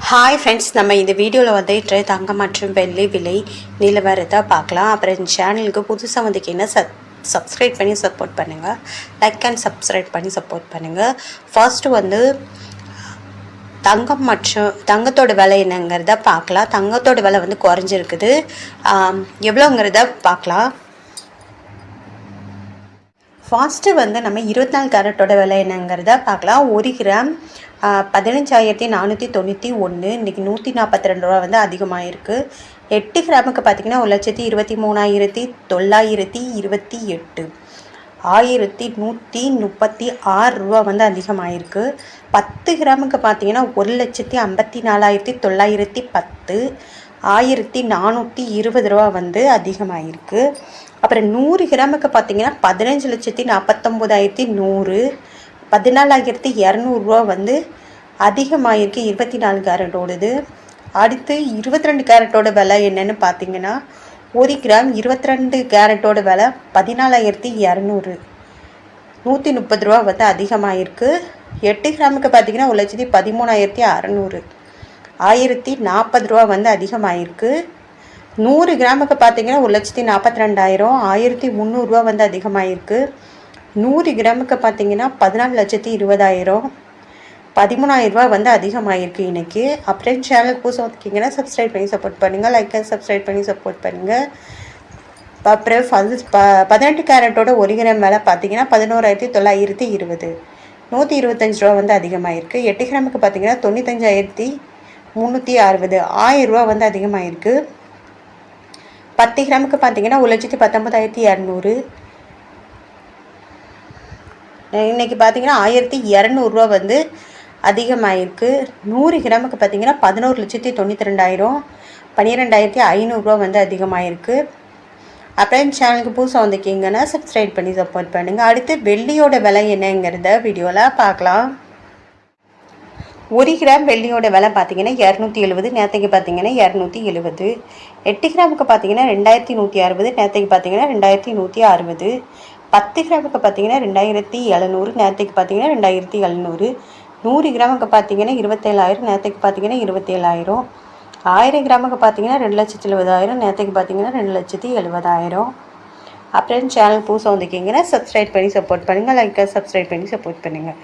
Hi friends, நம்ம இந்த வீடியோவில் வந்துட்டு தங்கம் மற்றும் வெள்ளி விலை நிலவரத்தை பார்க்கலாம். அப்புறம் இந்த சேனலுக்கு புதுசாக வந்திருக்கீங்கன்னா சப்ஸ்கிரைப் பண்ணி சப்போர்ட் பண்ணுங்கள். லைக் அண்ட் சப்ஸ்கிரைப் பண்ணி சப்போர்ட் பண்ணுங்கள். ஃபர்ஸ்ட்டு வந்து தங்கம் மற்றும் தங்கத்தோட விலை என்னங்கிறத பார்க்கலாம். தங்கத்தோட விலை வந்து குறைஞ்சிருக்குது. எவ்வளோங்கிறத பார்க்கலாம். ஃபர்ஸ்ட்டு வந்து நம்ம 24 கேரட்டோட விலை என்னங்கிறத பார்க்கலாம். 1 கிராம் 15,491. இன்றைக்கி 142 ரூபா வந்து அதிகமாக இருக்குது. 8 கிராமுக்கு பார்த்திங்கன்னா 1,23,928. 1,136 ரூபா வந்து அதிகமாகிருக்கு. 10 கிராமுக்கு பார்த்திங்கன்னா 1,54,910. 1,420 ரூபா வந்து அதிகமாகிருக்கு. அப்புறம் 100 கிராமுக்கு பார்த்திங்கன்னா 15,49,100. 14,200 ரூபா வந்து அதிகமாகிருக்கு 24 கேரட்டோடது. அடுத்து 22 கேரட்டோட விலை என்னென்னு பார்த்திங்கன்னா 1 கிராம் 22 கேரட்டோட விலை 14,200. 130 ரூபா வந்து அதிகமாகிருக்கு. 8 கிராமுக்கு பார்த்திங்கன்னா 1,13,600. 1,040 ரூபா வந்து அதிகமாகிருக்கு. 100 கிராமுக்கு பார்த்திங்கன்னா 1,42,000. 1,300 ரூபா வந்து அதிகமாகிருக்கு. 100 கிராமுக்கு பார்த்திங்கன்னா 14,20,000. 13,000 ரூபா வந்து அதிகமாகிருக்கு இன்றைக்கி. அப்புறம் சேனலுக்கு புதுசாக வந்துருக்கீங்கன்னா சப்ஸ்கிரைப் பண்ணி சப்போர்ட் பண்ணுங்கள். லைக் அண்ட் சப்ஸ்கிரைப் பண்ணி சப்போர்ட் பண்ணுங்கள். அப்புறம் 18 கேரட்டோட 1 கிராம் விலை பார்த்திங்கன்னா 11,920. 125 ரூபா வந்து அதிகமாகிருக்கு. 8 கிராமுக்கு பார்த்திங்கன்னா 95,360. 1,000 ரூபா வந்து அதிகமாகிருக்கு. 10 கிராமுக்கு பார்த்திங்கன்னா 1,19,200. இன்றைக்கி பார்த்திங்கன்னா 1,200 ரூபா வந்து அதிகமாகிருக்கு. 100 கிராமுக்கு பார்த்திங்கன்னா 11,92,000. 12,500 ரூபா வந்து அதிகமாகிருக்கு. அப்புறம் சேனலுக்கு புதுசாக வந்திருக்கீங்கன்னா சப்ஸ்கிரைப் பண்ணி சப்போர்ட் பண்ணுங்கள். அடுத்து வெள்ளியோட விலை என்னங்கிறத வீடியோவில் பார்க்கலாம். 1 கிராம் வெள்ளியோட விலை பார்த்திங்கன்னா 270. நேற்றுக்கு பார்த்திங்கன்னா 270. 8 கிராமுக்கு பார்த்திங்கன்னா 2,160. நேற்றுக்கு பார்த்திங்கன்னா 2,160. 10 கிராமுக்கு பார்த்திங்கன்னா 2,700. நேற்றுக்கு பார்த்திங்கன்னா 2,700. 100 கிராமுக்கு பார்த்திங்கன்னா 27,000. நேற்றுக்கு பார்த்திங்கன்னா 27,000. 1000 கிராமுக்கு பார்த்திங்கன்னா 2,70,000. நேற்றுக்கு பார்த்திங்கன்னா 2,70,000. அப்புறம் சேனல் புதுசாக வந்துருக்கீங்கன்னா சப்ஸ்கிரைப் பண்ணி சப்போர்ட் பண்ணுங்கள். லைக் சப்ஸ்கிரைப் பண்ணி சப்போர்ட் பண்ணுங்கள்.